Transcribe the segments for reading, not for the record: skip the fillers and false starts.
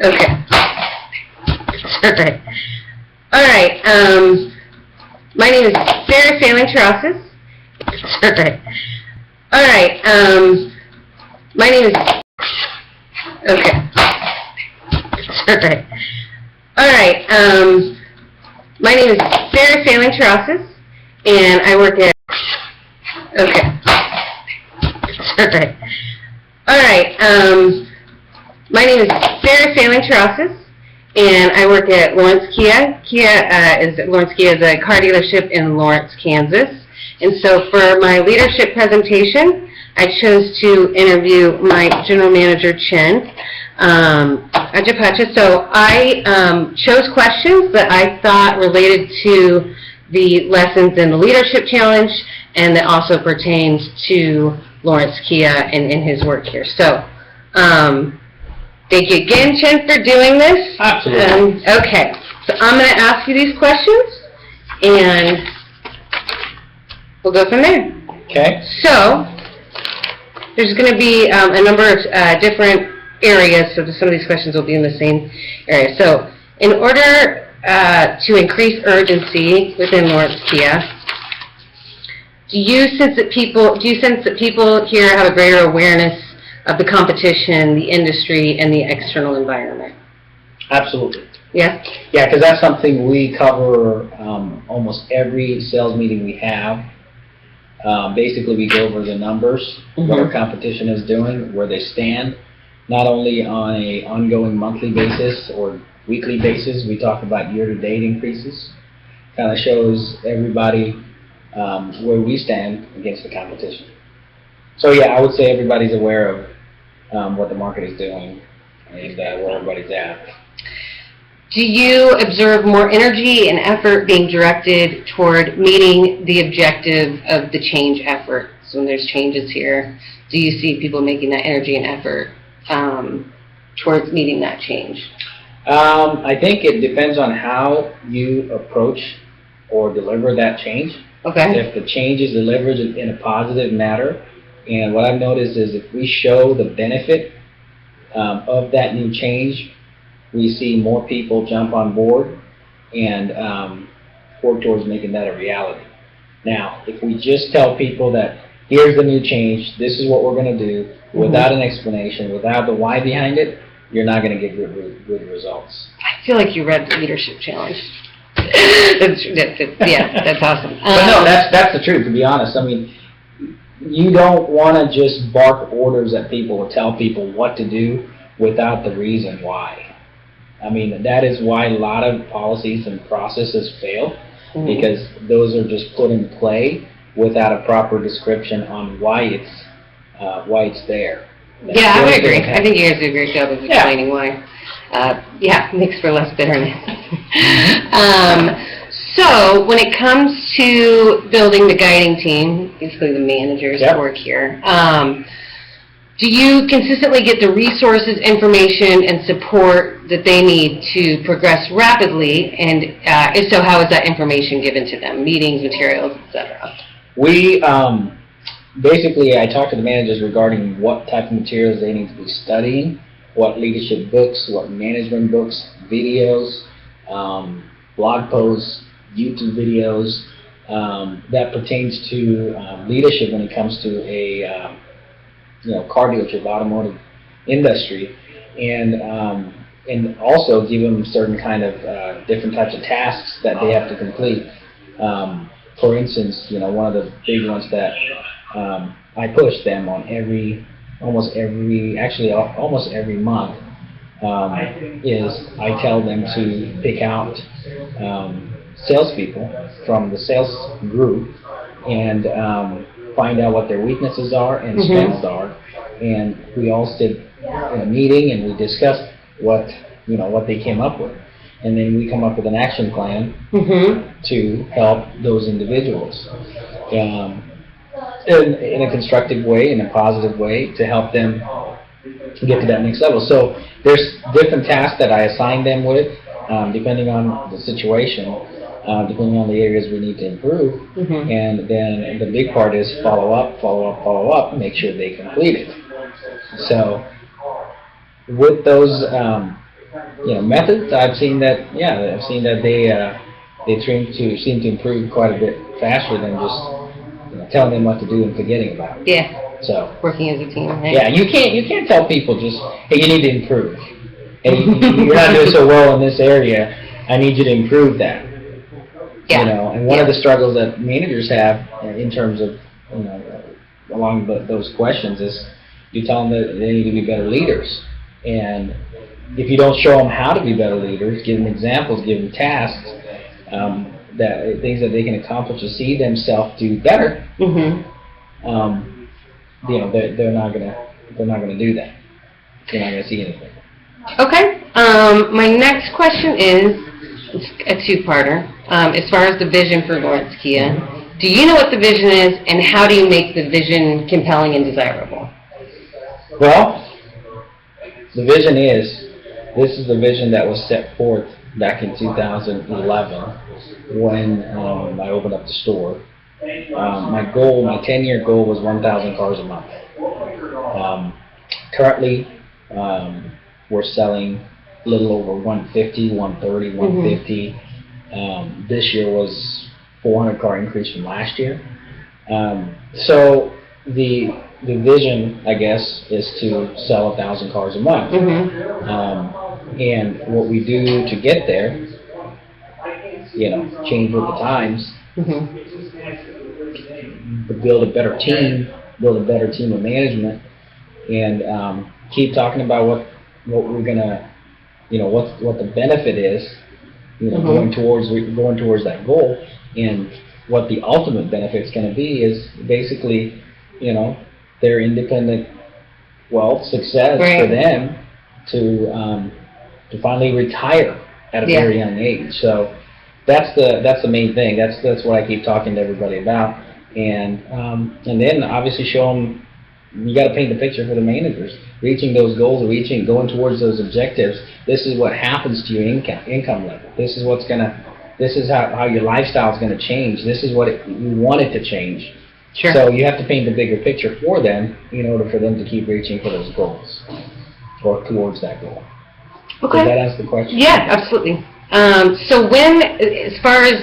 Okay. Alright. Alright, my name is Sarah Sailing-Terrasas. Alright. Alright, my name is... Okay. Alright. Alright, my name is Sarah Sailing-Terrasas, and I work at... Okay. Alright. Alright, my name is Sarah Sailing-Terrasas, and I work at Lawrence Kia. Lawrence Kia is a car dealership in Lawrence, Kansas. And so for my leadership presentation, I chose to interview my general manager, Chen Ajapacha. So I chose questions that I thought related to the lessons in the leadership challenge, and that also pertains to Lawrence Kia and in his work here. So thank you again, Chen, for doing this. Absolutely. Okay, so I'm going to ask you these questions, and we'll go from there. Okay. So, there's going to be a number of different areas, so some of these questions will be in the same area. So, in order to increase urgency within Lawrence Kia, do you sense that people here have a greater awareness of the competition, the industry, and the external environment? Absolutely. Yeah? Yeah, because that's something we cover almost every sales meeting we have. Basically, we go over the numbers, what our competition is doing, where they stand, not only on a ongoing monthly basis or weekly basis. We talk about year-to-date increases. Kind of shows everybody where we stand against the competition. So yeah, I would say everybody's aware of what the market is doing and where everybody's at. Do you observe more energy and effort being directed toward meeting the objective of the change effort? So when there's changes here, do you see people making that energy and effort towards meeting that change? I think it depends on how you approach or deliver that change. Okay. If the change is delivered in a positive manner, and what I've noticed is if we show the benefit of that new change, we see more people jump on board and work towards making that a reality. Now, if we just tell people that here's the new change, this is what we're going to do, without an explanation, without the why behind it, you're not going to get good results. I feel like you read the leadership challenge. That's awesome. But no, that's the truth, to be honest. I mean, you don't want to just bark orders at people or tell people what to do without the reason why. I mean, that is why a lot of policies and processes fail, because those are just put in play without a proper description on why it's there. Yeah, I would agree. I think you guys do a great job of explaining why. Makes for less bitterness. So, when it comes to building the guiding team, basically the manager's work here, do you consistently get the resources, information, and support that they need to progress rapidly? And if so, how is that information given to them? Meetings, materials, etc. We basically, I talk to the managers regarding what type of materials they need to be studying, what leadership books, what management books, videos, blog posts, YouTube videos that pertains to leadership when it comes to a car dealership, automotive industry, and also give them certain kind of different types of tasks that they have to complete. For instance, one of the big ones that I push them on almost every month is I tell them to pick out salespeople from the sales group and find out what their weaknesses are and strengths are, and we all sit in a meeting and we discuss what they came up with, and then we come up with an action plan to help those individuals in a constructive way, in a positive way, to help them get to that next level. So there's different tasks that I assign them with, depending on the situation, depending on the areas we need to improve, and then the big part is follow up, and make sure they complete it. So with those methods, I've seen that. Yeah, I've seen that they seem to improve quite a bit faster than just telling them what to do and forgetting about it. Yeah. So Working as a team, right? yeah, you can't tell people just, hey, you need to improve. Hey, you're not doing so well in this area. I need you to improve that. Yeah. And one of the struggles that managers have in terms of along those questions is you tell them that they need to be better leaders, and if you don't show them how to be better leaders, give them examples, give them tasks, that things that they can accomplish to see themselves do better. They're not gonna do that. They're not gonna see anything. Okay. My next question is a two-parter. As far as the vision for Lawrence Kia, do you know what the vision is, and how do you make the vision compelling and desirable? Well, the vision this is the vision that was set forth back in 2011 when I opened up the store. My 10-year goal was 1,000 cars a month. Currently, we're selling a little over 150, 130, 150. This year was 400 car increase from last year. So the vision, I guess, is to sell 1,000 cars a month. And what we do to get there, change with the times, build a better team of management, and keep talking about what we're gonna, what the benefit is, going towards that goal, and what the ultimate benefit is going to be is basically, their independent wealth, success for them to finally retire at a very young age. So that's the main thing. That's what I keep talking to everybody about, and then obviously show them. You got to paint the picture for the managers. Reaching those goals, going towards those objectives. This is what happens to your income level. This is how your lifestyle is going to change. This is what you want it to change. Sure. So you have to paint the bigger picture for them in order for them to keep reaching for those goals or towards that goal. Okay. Does that answer the question? Yeah, absolutely. So as far as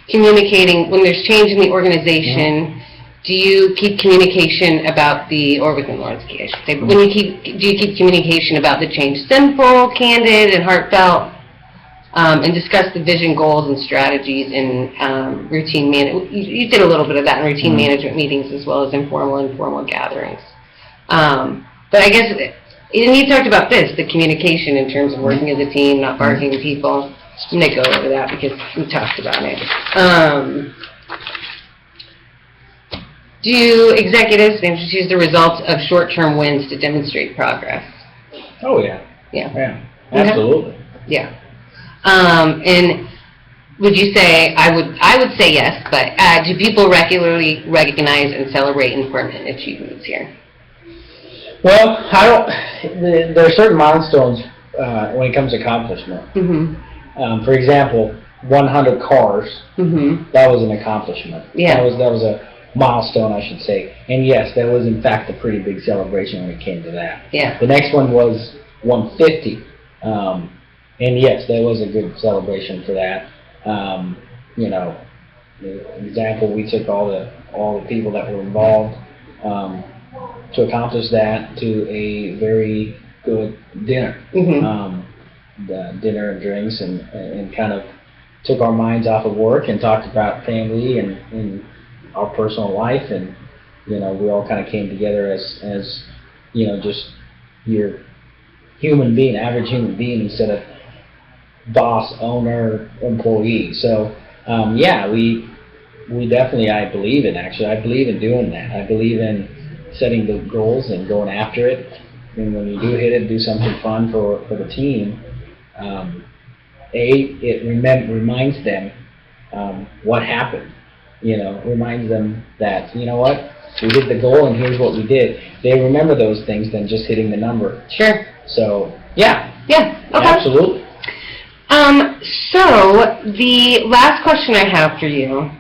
communicating, when there's change in the organization, do you keep communication about or within Lawrence Kia, I should say, but do you keep communication about the change simple, candid, and heartfelt, and discuss the vision, goals, and strategies in routine management? You did a little bit of that in routine management meetings as well as informal and formal gatherings. But I guess, and you talked about the communication in terms of working as a team, not bargaining people. I'm going to go over that because we talked about it. Do executives use the results of short-term wins to demonstrate progress? Oh, yeah. Yeah. Absolutely. Yeah. And would you say, I would say yes, but do people regularly recognize and celebrate important achievements here? Well, there are certain milestones when it comes to accomplishment. For example, 100 cars, that was an accomplishment. Yeah. That was a milestone, I should say. And yes, that was in fact a pretty big celebration when it came to that. Yeah. The next one was 150. And yes, that was a good celebration for that. The example, we took all the people that were involved to accomplish that to a very good dinner. The dinner and drinks and kind of took our minds off of work and talked about family and our personal life, and we all kind of came together as just your human being, average human being, instead of boss, owner, employee. So we definitely, I believe in doing that. I believe in setting the goals and going after it, and when you do hit it, do something fun for the team. It reminds them what happened. Reminds them that, what, we hit the goal and here's what we did. They remember those things than just hitting the number. Sure. So, yeah. Yeah, okay. Absolutely. So, the last question I have for you,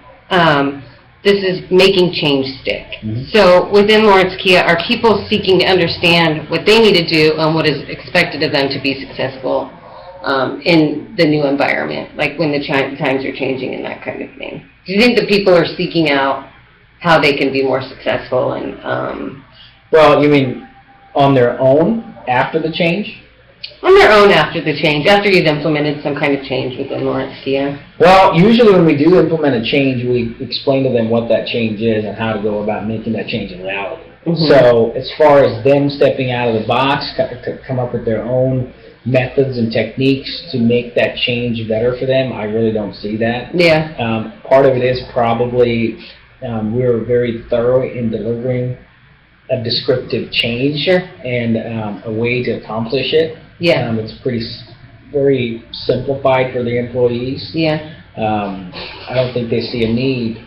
this is making change stick. Mhm. So within Lawrence Kia, are people seeking to understand what they need to do and what is expected of them to be successful in the new environment, like when the times are changing and that kind of thing? Do you think that people are seeking out how they can be more successful and Well, you mean on their own after the change? on their own after the change, after you've implemented some kind of change within Lawrence Kia? Well, usually when we do implement a change, we explain to them what that change is and how to go about making that change a reality. Mhm. So as far as them stepping out of the box, to come up with their own methods and techniques to make that change better for them, I really don't see that. Yeah. Part of it is probably we're very thorough in delivering a descriptive change and a way to accomplish it. Yeah. It's very simplified for the employees. Yeah. I don't think they see a need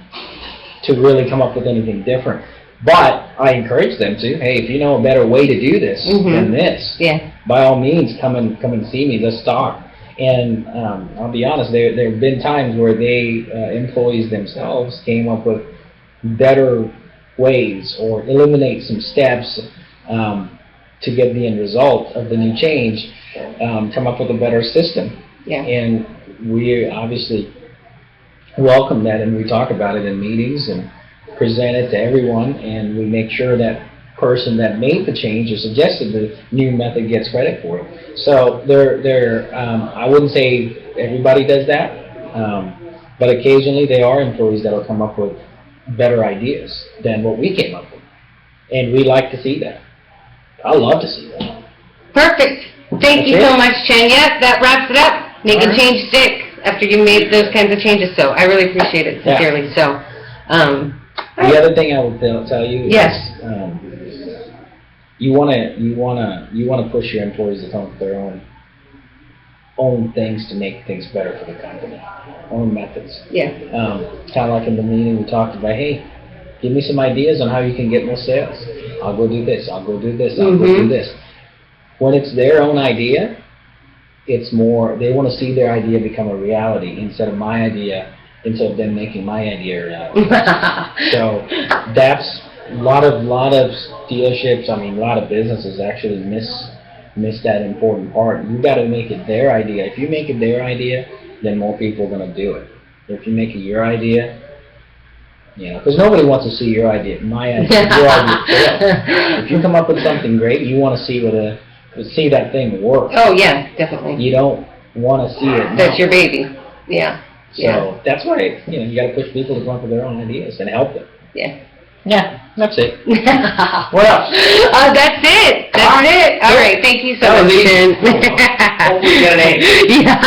to really come up with anything different. But I encourage them to, hey, if you know a better way to do this than this, Yeah. by all means, come and see me. Let's talk. And I'll be honest, there have been times where employees themselves came up with better ways or eliminate some steps to get the end result of the new change, come up with a better system. Yeah. And we obviously welcome that, and we talk about it in meetings and present it to everyone, and we make sure that person that made the change or suggested the new method gets credit for it. So I wouldn't say everybody does that, but occasionally there are employees that will come up with better ideas than what we came up with, and we like to see that. I love to see that. Perfect. Thank you so much, Chen. Yeah, that wraps it up. Making All right. change stick after you made those kinds of changes. So I really appreciate it Yeah. sincerely. So, The other thing I would tell you is, Yes. you wanna push your employees to come up with their own things to make things better for the company, own methods. yeah, Kind of like in the meeting we talked about, hey, give me some ideas on how you can get more sales. I'll go do this. I'll go do this. I'll go do this. When it's their own idea, it's more, they want to see their idea become a reality instead of my idea, instead of them making my idea a reality. So that's a lot of dealerships, a lot of businesses actually miss that important part. You got to make it their idea. If you make it their idea, then more people are going to do it. If you make it your idea, because nobody wants to see your idea, my idea, your idea fail. If you come up with something great, you want to see that thing work. Oh, yeah, definitely. You don't want to see it. That's your baby. Yeah. So that's why you got to push people to come up with their own ideas and help them. Yeah. Yeah, that's it. What else? That's it. That's it. All right. Thank you so That was much, easy. Jen. Hopefully you got an A. Yeah.